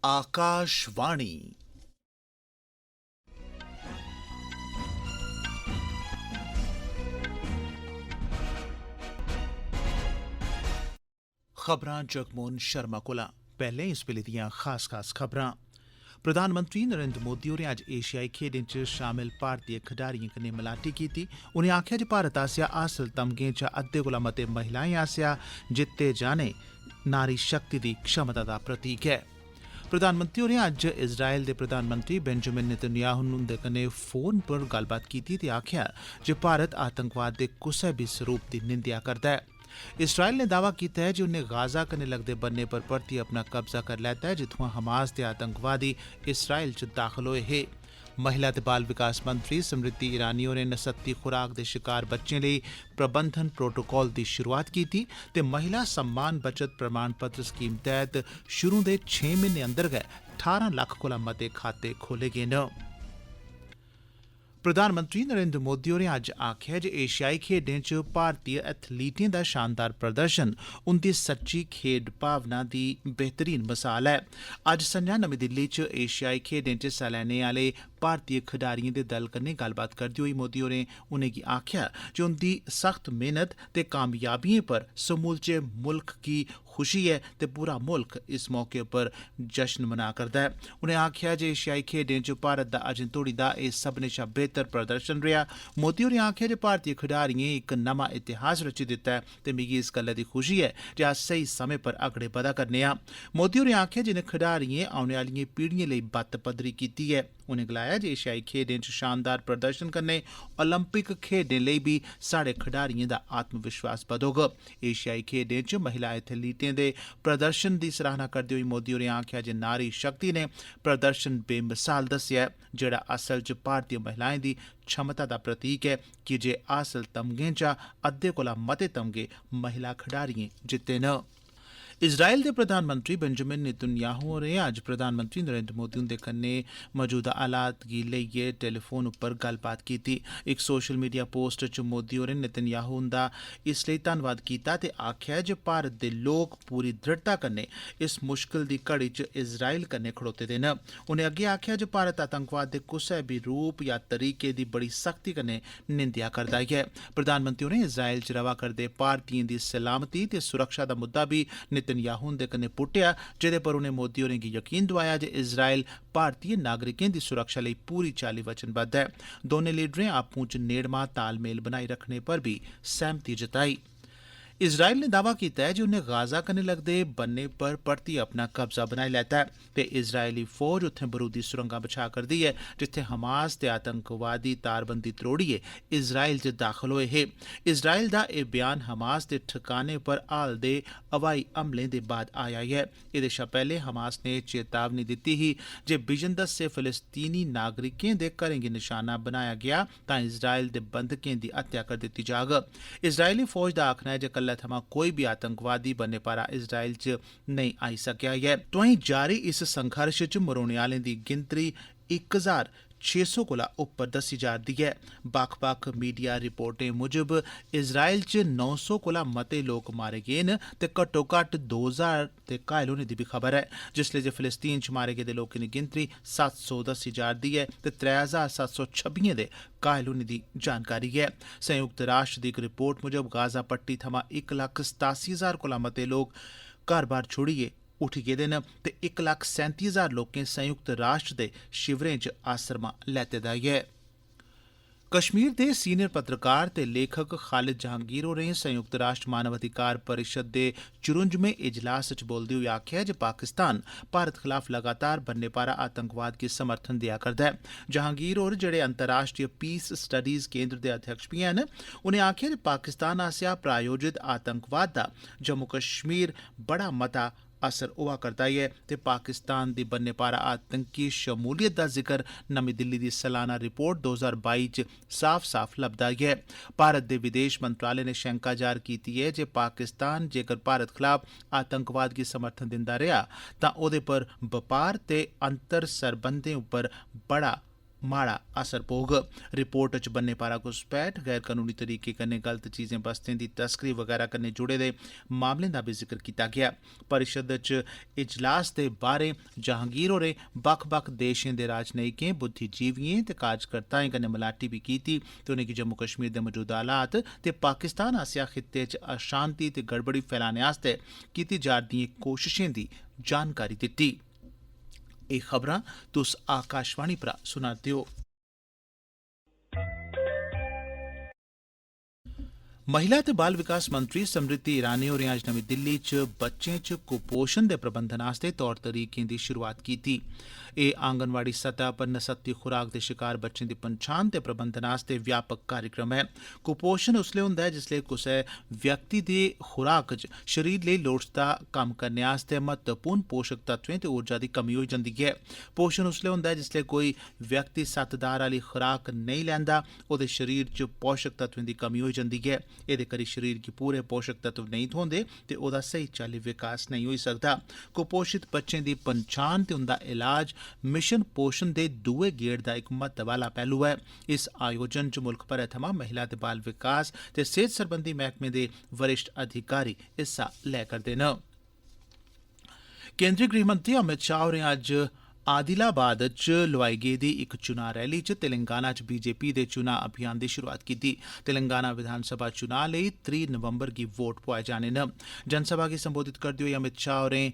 आकाशवाणी। खबरां जगमोहन शर्मा कोला। पैह्लें इस वेले दियां खास खबरां। प्रधानमंत्री नरेंद्र मोदी होरें अज्ज एशियाई खेड्डें च शामिल भारतीय खडारिएं कन्नै मलाटी कीती। उनें आखेआ जे भारत आसेआ हासल तमगें चा अद्धे कोला मते महिलाएं आसेआ जित्ते जाने नारी शक्ति दी क्षमता दा प्रतीक ऐ। प्रधानमंत्री होरें अज्ज इज़राइल दे प्रधानमंत्री बेंजामिन नेतन्याहू हुंदे कन्नै फोन पर गल्लबात कीती ते आखेआ जे भारत आतंकवाद दे कुसै बी सरूप दी निंदेआ करदा ऐ। इज़राइल ने दावा कीता है जे उन्नै गाजा कन्नै लगदे बन्ने पर परतियै अपना कब्जा करी लैता है, जित्थुआं हमास दे आतंकवादी इज़राइल च दाखल होए हे। महिला ते बाल विकास मंत्री स्मृति ईरानी होरें नसत्ती खुराक दे शिकार बच्चें लेई प्रबंधन प्रोटोकॉल दी शुरुआत कीती ते महिला सम्मान बचत प्रमाण पत्र स्कीम तैह्त शुरू दे 6 म्हीने अंदर गै 18 लक्ख कोला मते खाते खोले गे न। प्रधानमंत्री नरेंद्र मोदी होरें अज्ज आखेआ जे एशियाई खेड्डें च भारतीय एथलीटें दा शानदार प्रदर्शन उंदी सच्ची खेड्ड भावना दी बेहतरीन मिसाल ऐ। अज्ज संझां नमीं दिल्ली च एशियाई खेड्डें च हिस्सा लैने आह्ले भारतीय खडारिएं दे दल कन्नै गल्लबात करदे होई मोदी होरें उनेंगी आखेआ जे उंदी सख्त मेहनत ते कामयाबियें पर समूलचे मुल्ख गी खुशी ऐ ते पूरा मुल्ख इस मौके पर जश्न मना करदा ऐ। उनें आखेआ जे एशियाई खेड्डें च भारत दा अजें तोड़ी दा एह् सभनें शा बेहतर प्रदर्शन रेहा। मोदी होरें आखेआ जे भारतीय खडारिएं इक नमां इतिहास रची दित्ता ऐ ते मिगी इस गल्लै दी खुशी ऐ जे अस स्हेई समें पर अगड़े बधा करने आं। मोदी होरें आखेआ जे इनें खडारिएं औने आह्लिएं पीढ़िएं लेई बत्त पदरी कीती ऐ। उनें गलाया जे एशियाई खेड्डें च शानदार प्रदर्शन कन्नै ओलंपिक खेड्डें लेई बी साढ़े खडारिएं दा आत्मविश्वास बधोग। एशियाई खेड्डें च महिला एथलीटें दे प्रदर्शन दी सराहना करदे होई मोदी होरें आखेआ जे नारी शक्ति ने प्रदर्शन बेमिसाल दस्सेआ ऐ, जेह्ड़ा असल च भारतीय महिलाएं दी क्षमता दा प्रतीक ऐ, की जे हासल तमगें चा अद्धे कोला मते तमगे महिला खडारिएं जित्ते न। इज़राइल दे प्रधानमंत्री बेंजामिन नेतन्याहू होरें अज्ज प्रधानमंत्री नरेंद्र मोदी हुंदे कन्नै मौजूदा हालात गी लेइयै टेलीफोन उप्पर गल्लबात कीती। इक सोशल मीडिया पोस्ट च मोदी होरें नेतन्याहू हुंदा इस लेई धन्नवाद कीता ते आखेआ जे भारत दे लोक पूरी दृढ़ता कन्नै इस मुश्कल दी घड़ी च इज़राइल कन्नै खड़ोते दे न। उनें अग्गें आखेआ जे भारत आतंकवाद दे कुसै बी रूप या तरीके दी बड़ी सख्ती कन्नै निंदेआ करदा ऐ। प्रधानमंत्री होरें इज़राइल च रवा करदे भारतीयें दी सलामती ते सुरक्षा दा मुद्दा बी नेतन्याहू हुंदे कन्नै पुट्टेआ, जेह्दे पर उनें मोदी होरें गी यकीन दोआया जे इज़राइल भारतीय नागरिकें दी सुरक्षा लेई पूरी चाल्ली वचनबद्ध ऐ। दौनें लीडरें आपूं च नेड़मा तालमेल बनाई रखने पर बी सैह्मति जताई। इज़राइल ने दावा कीता ऐ जे उन्नै गाजा कन्नै लगदे बन्ने पर परतियै अपना कब्जा बनाई लैता ऐ ते इज़राइली फौज उत्थें बरूदी सुरंगां बछा करदी ऐ, जित्थें हमास ते आतंकवादी तारबंदी त्रोड़ियै इज़राइल च दाखल होए हे। इज़राइल दा एह् बयान हमास दे ठिकाने पर हाल दे हवाई हमलें दे बाद आया ऐ। एह्दे शा पैह्ले हमास ने चेतावनी दित्ती ही जे बिजन दस्से फिलिस्तीनी नागरिकें दे घरें गी निशाना बनाया गेआ तां इज़राइल दे बंधकें दी हत्या करी दित्ती जाग। इज़राइली फौज दा आखना ऐ जे कल्लै थमां कोई बी आतंकवादी बन्ने पारा इज़राइल च नेईं आई सकेआ ऐ। तोआईं जारी इस संघर्ष च मरोने आह्लें दी गिनतरी 1600 कोला उप्पर दस्सी जा'रदी ऐ। बक्ख-बक्ख मीडिया रिपोर्टें मुजब इज़राइल च 900 कोला मते लोक मारे गे न ते घट्टो-घट्ट 2000 दे घायल होने दी बी खबर ऐ, जिसलै जे फिलिस्तीन च मारे गेदे लोकें दी गिनतरी 700 दस्सी जा'रदी ऐ ते 3726 दे घायल होने दी जानकारी ऐ। संयुक्त राष्ट्र दी इक रिपोर्ट मुजब गाजा पट्टी थमां 1,87,000 कोला मते लोक घर-बार छोड़ियै उठी गेदे न ते 1,37,000 लोकें संयुक्त राष्ट्र दे शिविरें च आसरमा लैते दा ऐ। कश्मीर दे सीनियर पत्रकार ते लेखक खालिद जहांगीर होरें संयुक्त राष्ट्र मानव अधिकार परिषद दे 54वें इजलास च बोलदे होई आखेआ जे पाकिस्तान भारत खलाफ लगातार बन्ने पारा आतंकवाद गी समर्थन देआ करदा ऐ। जहांगीर होर, जेह्ड़े अंतर्राष्ट्रीय पीस स्टडीज केंद्र दे अध्यक्ष बी हैन, उनें आखेआ जे पाकिस्तान आसेआ प्रायोजित आतंकवाद दा जम्मू कश्मीर बड़ा मता असर होआ करदा ऐ ते पाकिस्तान दी बन्ने पारा आतंकी शमूलियत दा जिक्र नमीं दिल्ली दी सालाना रिपोर्ट 2022 च साफ-साफ लभदा ऐ। भारत दे विदेश मंत्रालय ने शैंका जाह्र कीती ऐ जे पाकिस्तान जेकर भारत खलाफ आतंकवाद गी समर्थन दिंदा रेहा तां ओह्दे पर बपार ते अंतर सरबंधें उप्पर बड़ा माड़ा असर पौग। रिपोर्ट च बन्ने पारा घुसपैठ, गैर कनूनी तरीके कन्नै गलत चीजें बस्तें दी तस्करी वगैरह कन्नै जुड़े दे मामलें दा बी जिक्र कीता गेआ। परिषद च इजलास दे बारे जहांगीर होरें बक्ख बक्ख देशें दे राजनयिकें, बुद्धिजीविएं ते कार्यकर्ताएं कन्नै मलाटी बी कीती ते उनेंगी जम्मू कश्मीर दे मजूदा हालात ते पाकिस्तान आसेआ खित्ते च अशांति ते गड़बड़ी फैलाने आस्तै कीती जा'रदिएं कोशशें दी जानकारी दित्ती। एह् खबरां तुस आकाशवाणी परा सुना' दे ओ। महिला ते बाल विकास मंत्री स्मृति ईरानी होरें अज्ज नमीं दिल्ली च बच्चें च कुपोषण दे प्रबंधन आस्तै तौर तरीकें दी शुरुआत कीती। एह् आंगनवाड़ी सतह पर नसत्ती खुराक दे शिकार बच्चें दी पंछान ते प्रबंधन आस्तै व्यापक कार्यक्रम ऐ। कुपोषण उसलै होंदा ऐ जिसलै कुसै व्यक्ति दी खुराक च शरीर लेई लोड़चदा कम्म करने आस्तै महत्वपूर्ण पोषक तत्वें ते ऊर्जा दी कमी होई जंदी ऐ। पोषण उसलै होंदा ऐ जिसलै कोई व्यक्ति सत्तदार आह्ली खुराक नेईं लैंदा, ओह्दे शरीर च पोषक तत्वें दी कमी होई जंदी ऐ। एह्दे करी शरीर गी पूरे पोषक तत्व नेईं थ्होंदे ते ओह्दा स्हेई चाल्ली विकास नेईं होई सकदा। कुपोषित बच्चें दी पंछान ते उंदा इलाज मिशन पोषण दे दुए गेड़ दा इक महत्व आह्ला पैह्लू ऐ। इस आयोजन च मुल्ख भरै थमां महिला ते बाल विकास ते सेहत सरबंधी मैह्कमे दे वरिष्ठ अधिकारी हिस्सा लै करदे न। केंद्री गृहमंत्री अमित शाह होरें अज्ज आदिलाबाद च लोआई गेदी इक चुनां रैली च तेलंगाना च बीजेपी दे चुनां अभियान दी शुरुआत कीती। तेलंगाना विधानसभा चुनां लेई 3 नवंबर गी वोट पोआए जाने न। जनसभा गी संबोधित करदे होई अमित शाह होरें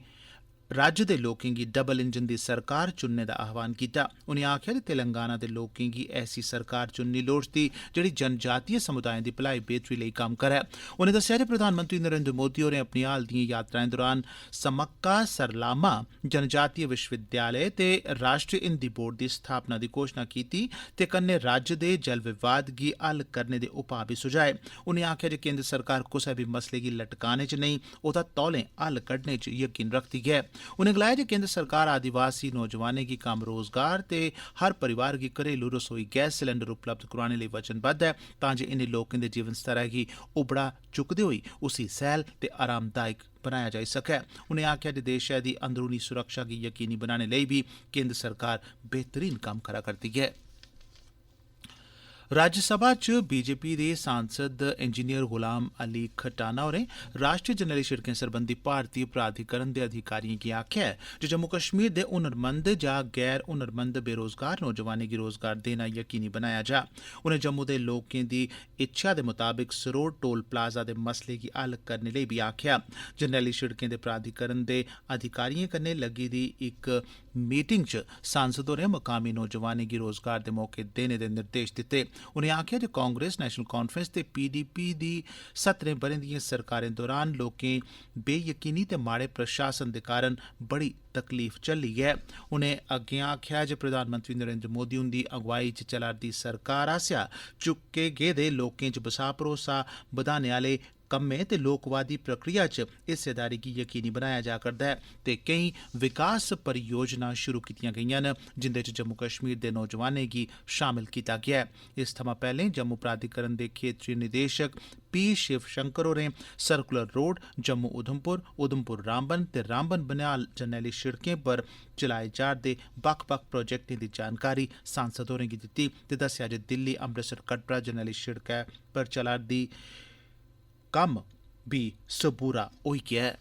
राज्य दे लोकें गी डबल इंजन दी सरकार चुनने दा आह्वान कीता। उनें आखेआ जे तेलंगाना दे लोकें गी ऐसी सरकार चुननी लोड़चदी जेह्ड़ी जनजातीय समुदायें दी भलाई बेह्तरी लेई कम्म करै। उनें दस्सेआ जे प्रधानमंत्री नरेंद्र मोदी होरें अपनी हाल दिएं यात्राएं दौरान समक्का सरलामा जनजातीय विश्वविद्यालय ते राष्ट्री हिंदी बोर्ड दी स्थापना दी घोषणा कीती ते कन्नै राज्य दे जल विवाद गी हल करने दे उपाऽ बी सुझाए। उनें आखेआ जे केंद्र सरकार कुसै बी मसले गी लटकाने च नेईं, ओह्दा तौलें हल कड्ढने च यकीन रखदी ऐ। उनें गलाया जे केंद्र सरकार आदिवासी नौजवानें गी कम्म रोजगार ते हर परिवार गी घरेलू रसोई गैस सिलेंडर उपलब्ध करोआने लेई वचनबद्ध ऐ तां जे इनें लोकें दे जीवन स्तरै गी उबड़ा चुकदे होई उसी सैल ते आरामदायक बनाया जाई सकै। उनें आखेआ जे देशै दी अंदरूनी सुरक्षा गी यकीनी बनाने लेई बी केंद्र सरकार बेहतरीन कम्म करा करदी ऐ। राज्यसभा च बीजेपी दे सांसद इंजीनियर गुलाम अली खटाना होरें राष्ट्रीय जरनैली शिड़कें सरबंधी भारतीय प्राधिकरण दे अधिकारिएं गी आखेआ ऐ जे जम्मू कश्मीर दे हुनरमंद जां गैर हुनरमंद बेरोजगार नौजवानें गी रोजगार देना यकीनी बनाया जा। उनें जम्मू दे लोकें दी इच्छा दे मुताबिक सरोड़ टोल प्लाजा दे मसले गी हल करने लेई बी आखेआ। जरनैली शिड़कें दे प्राधिकरण दे अधिकारिएं कन्नै लग्गी दी इक मीटिंग च सांसद होरें मकामी नौजवानें गी रोजगार दे मौके देने दे निर्देश दित्ते। उनें आखेआ जे कांग्रेस, नेशनल कॉन्फ्रेंस ते पीडीपी दी 17 ब'रें दिएं सरकारें दौरान लोकें बेयकीनी ते माड़े प्रशासन दे कारण बड़ी तकलीफ झल्ली ऐ। उनें अग्गें आखेआ जे प्रधानमंत्री नरेंद्र मोदी हुंदी अगुवाई च चला'रदी सरकार आसेआ चुक्के गेदे लोकें च बसाह भरोसा बधाने आह्ले कम्में ते लोकवादी प्रक्रिया च हिस्सेदारी गी यकीनी बनाया जा करदा ऐ ते केईं विकास परियोजनां शुरू कीतीआं गेईआं न जिंदे च जम्मू कश्मीर दे नौजवानें गी शामिल कीता गेआ ऐ। इस थमां पैह्लें जम्मू प्राधिकरण दे खेत्तरी निदेशक पी शिव शंकर होरें सर्कुलर रोड, जम्मू उधमपुर, उधमपुर रामबन ते रामबन बनिहाल जरनैली शिड़कें पर चलाए जा'रदे बक्ख-बक्ख प्रोजेक्टें दी जानकारी सांसद होरें गी दित्ती ते दस्सेआ जे दिल्ली अमृतसर कटड़ा जरनैली शिड़कै पर चला'रदी कम्म बी सबूरा होई गेआ ऐ।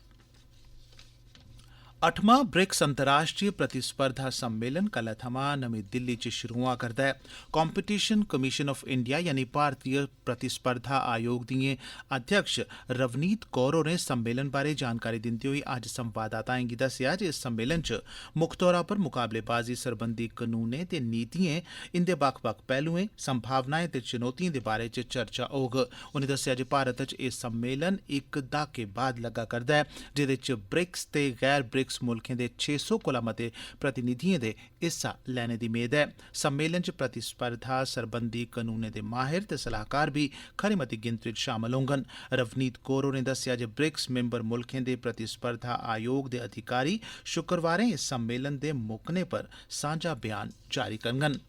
8वां ब्रिक्स अंतर्राष्ट्रीय प्रतिस्पर्धा सम्मेलन कल्लै थमां नमीं दिल्ली च शुरू होआ करदा ऐ। कॉम्पिटिशन कमीशन ऑफ इंडिया यानी भारतीय प्रतिस्पर्धा आयोग दिएं अध्यक्ष रवनीत कौर होरें सम्मेलन बारै जानकारी दिंदे होई अज्ज संवाददाताएं गी दस्सेआ जे इस सम्मेलन च मुक्ख तौरा पर मुकाबलेबाजी सरबंधी कनूनें ते नीतिएं, इंदे बक्ख-बक्ख पैह्लुएं, संभावनाएं ते चुनौतिएं दे बारे च चर्चा होग। उनें दस्सेआ जे भारत च एह् सम्मेलन इक दहाके बाद लग्गा करदा ऐ जेह्दे च ब्रिक्स ते गैर ब्रिक्स मुल्खें दे 600 कोला मते प्रतिनिधिएं दे हिस्सा लैने दी मेद ऐ। सम्मेलन च प्रतिस्पर्धा सरबंधी कनूनें दे माहिर ते सलाहकार बी खरी मती गिनतरी च शामल होङन। रवनीत कौर होरें दस्सेआ जे ब्रिक्स मिंबर मुल्खें दे प्रतिस्पर्धा आयोग दे अधिकारी शुक्रवारें इस सम्मेलन दे मुक्कने पर सांझा बयान जारी करङन।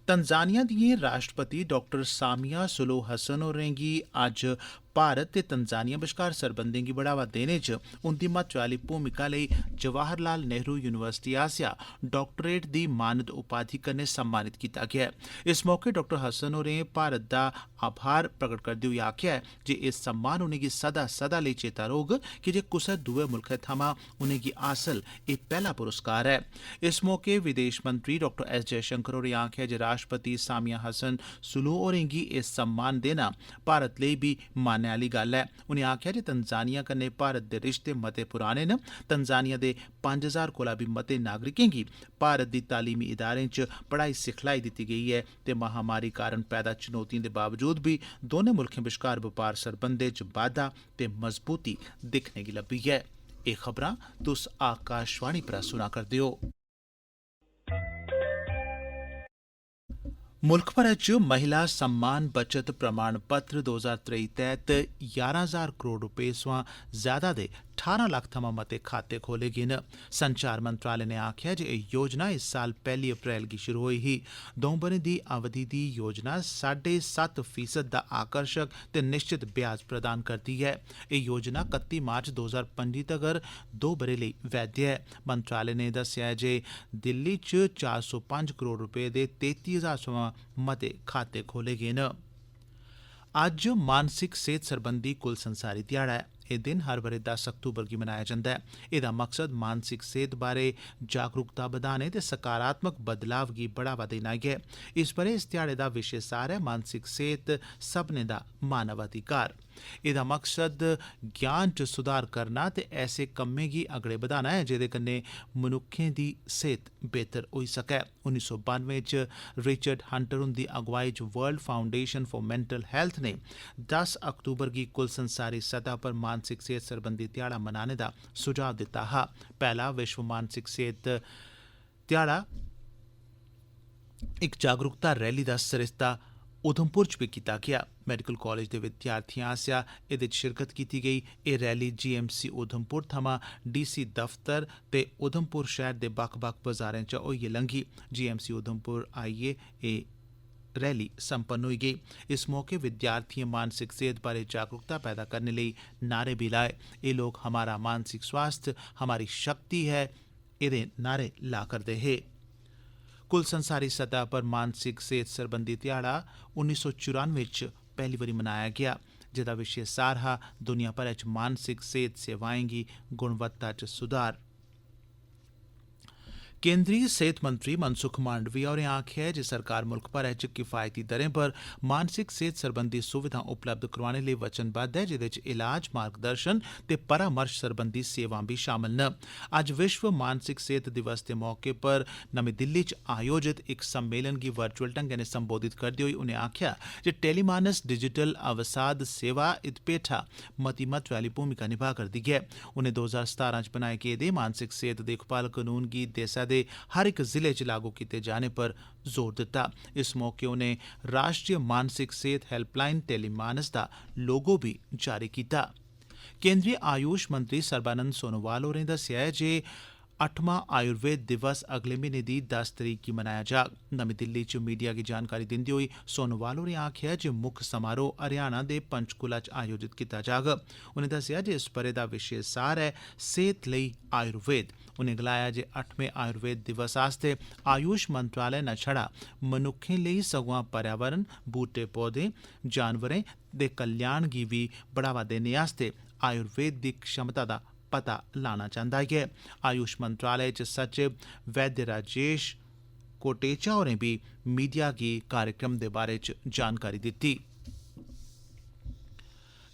तंजानिया दिएं राष्ट्रपति डॉक्टर सामिया सुलूह हसन होरें गी अज्ज भारत ते तंजानिया बश्कार सरबंधें गी बढ़ावा देने च उंदी महत्व आह्ली भूमिका लेई जवाहर लाल नेहरू यूनिवर्सिटी आसेआ डाक्टरेट दी मानद उपाधि कन्नै सम्मानित कीता गेआ ऐ। इस मौके डॉ हसन होरें भारत दा आभार प्रगट करदे होई आखेआ जे एह् सम्मान उनेंगी सदा सदा लेई चेता रौह्ग कि जे कुसै दुए मुल्खै थमां उनेंगी हासल एह् पैह्ला पुरस्कार ऐ। इस मौके विदेश मंत्री डॉ एस जयशंकर होरें आखेआ जे राष्ट्रपति सामिया हसन सुलूह होरें गी एह् सम्मान देना भारत लेई बी मानै आह्ली गल्ल ऐ। उनें आखेआ जे तंजानिया कन्नै भारत दे रिश्ते मते पुराने न। तंजानिया दे 5000 कोला बी मते नागरिकें गी भारत दी तालीमी इदारें च पढ़ाई सिखलाई दित्ती गेई ऐ ते महामारी कारण पैदा चुनौतिएं दे बावजूद बी दौनें मुल्खें बश्कार बपार सरबंधें च बाद्धा ते मजबूती दिक्खने गी लब्भी ऐ। एह् खबरां तुस आकाशवाणी परा सुना करदे ओ। मुल्ख भरै च महिला सम्मान बचत प्रमाण पत्र 2023 तैह्त 11,000 करोड़ रपेऽ सोयां ज्यादा दे 18 लक्ख थमां मते खाते खोले गे न। संचार मंत्रालय ने आखेआ जे एह् योजना इस साल 1 अप्रैल गी शुरू होई ही। 2 ब'रें दी अवधि दी योजना 7.5% दा आकर्शक ते निश्चित ब्याज प्रदान करदी ऐ। एह् योजना 31 मार्च 2025 तगर 2 ब'रे लेई वैध ऐ। मंत्रालय ने दस्सेआ ऐ जे दिल्ली च 405 करोड़ रपेऽ दे 33,000 सोयां मते खाते खोले गे न। अज्ज मानसिक सेहत सरबंधी कुल संसारी ध्याड़ा ऐ। एह् दिन हर ब'रे 10 अक्तूबर गी मनाया जंदा ऐ। एह्दा मकसद मानसिक सेहत बारै जागरूकता बधाने ते सकारात्मक बदलाव गी बढ़ावा देना ऐ। इस ब'रे इस ध्याड़े दा विशे सार ऐ मानसिक सेहत सभनें दा मानव अधिकार। एह्दा मकसद ज्ञान च सुधार करना ते ऐसे कम्में गी अगड़े बधाना ऐ जेह्दे कन्नै मनुक्खें दी सेहत बेहतर होई सकै। 1992 च रिचर्ड हंटर हुंदी अगुवाई च world foundation for mental health ने 10 अक्तूबर गी कुल संसारी सतह पर मानसिक सेहत सरबंधी ध्याड़ा मनाने दा सुझाव दित्ता हा। पैह्ला विश्व मानसिक सेहत ध्याड़ा इक जागरूकता रैली दा सरिस्ता उधमपुर च बी कीता गेआ। मैडिकल कालेज दे विद्यार्थियें आसेआ एह्दे च शिरकत कीती गेई। एह् रैली जीएमसी उधमपुर थमां डीसी दफ्तर ते उधमपुर शैह्र दे बक्ख-बक्ख बाजारें चा होइयै लंघी। जीएमसी उधमपुर आइयै एह् रैली संपन्न होई गेई। इस मौके विद्यार्थियें मानसिक सेहत बारै जागरूकता पैदा करने लेई नारे भी लाए। एह् लोक हमारा मानसिक स्वास्थ्य हमारी शक्ति है एह्दे नारे ला करदे हे। कुल संसारी सतह पर मानसिक सेहत सरबंधी ध्याड़ा 1994 च पैह्ली बारी मनाया गेआ, जेह्दा विशे सार हा दुनिया भरै च मानसिक सेहत सेवाएं गी गुणवत्ता च सुधार। केंद्रीय सेहत मंत्री मनसुख मांडविया होरें आखेआ ऐ जे सरकार मुल्ख भरै च किफायती दरें पर मानसिक सेहत सरबंधी सुविधां उपलब्ध करोआने लेई वचनबद्ध ऐ, जेह्दे च इलाज, मार्गदर्शन ते परामर्श सरबंधी सेवां बी शामल न। अज्ज विश्व मानसिक सेहत दिवस दे मौके पर नमीं दिल्ली च आयोजित इक सम्मेलन गी वर्चुअल ढंगै नै संबोधित करदे होई उनें आखेआ जे टेलीमानस डिजिटल अवसाद सेवा इत पेठा मती महत्व आह्ली भूमिका निभा करदी ऐ। उनें 2017 च बनाए गेदे मानसिक सेहत देखभाल कानून गी देसै दे हर इक जिले च लागू कीते जाने पर जोर दित्ता। इस मौके उनें राष्ट्रीय मानसिक सेहत हेल्पलाइन टेलीमानस दा लोगो भी जारी कीता। केंद्रीय आयुष मंत्री सर्बानंद सोनोवाल होरें दस्सेआ ऐ जे 8वां आयुर्वेद दिवस अगले म्हीने दी 10 तरीक गी मनाया जाग। नमीं दिल्ली च मीडिया गी जानकारी दिंदे होई सोनोवाल होरें आखेआ जे मुक्ख समारोह हरियाणा दे पंचकुला च आयोजित कीता जाग। उनें दस्सेआ जे इस ब'रे दा विशे सार ऐ सेहत लेई आयुर्वेद। उनें गलाया जे 8वें आयुर्वेद दिवस आस्तै आयुष मंत्रालय न छड़ा मनुक्खें लेई सगुआं पर्यावरण, बूह्टे पौधे, जानवरें दे कल्याण गी बी बढ़ावा देने आस्तै आयुर्वेद दी क्षमता दा पता लाना चांह्दा ऐ। आयुष मंत्रालय च सचिव वैद्य राजेश कोटेचा होरें बी मीडिया गी कार्यक्रम दे बारे च जानकारी दित्ती।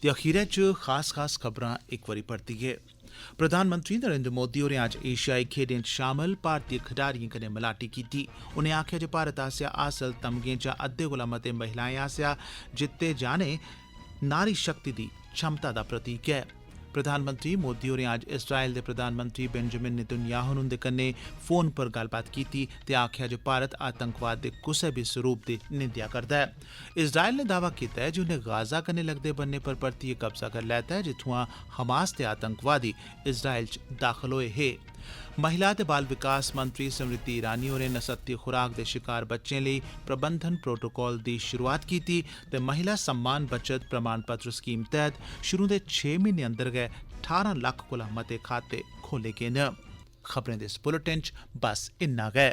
ते अखीरै च खास खबरां इक बारी परतियै। प्रधानमंत्री नरेंद्र मोदी होरें अज्ज एशियाई खेड्डें च शामल भारतीय खडारियें कन्नै मलाटी कीती। उनें आखेआ जे भारत आसेआ हासल तमगें चा अद्धे कोला मते महिलाएं आसेआ जित्ते जाने नारी शक्ति दी क्षमता दा प्रतीक ऐ। प्रधानमंत्री मोदी होरें अज्ज इजराइल दे प्रधानमंत्री बेंजामिन नेतन्याहू हुंदे कन्नै फोन पर गल्लबात कीती ते आखेआ जे भारत आतंकवाद दे कुसै बी स्वरूप दी निंदेआ करदा ऐ। इजराइल ने दावा कीता ऐ जे उन्नै गाजा कन्नै लगदे बन्ने पर परतियै कब्जा करी लैता ऐ, जित्थुआं हमास दे आतंकवादी इजराइल च दाखल होए हे। महिला ते बाल विकास मंत्री स्मृति ईरानी होरें नसत्ती खुराक दे शिकार बच्चें लेई प्रबंधन प्रोटोकॉल दी शुरुआत कीती ते महिला सम्मान बचत प्रमाण पत्र स्कीम तैह्त शुरू दे 6 म्हीने अंदर गै 18 लक्ख कोला मते खाते खोले गे न। खबरें दे इस बुलेटिन च बस इन्ना गै।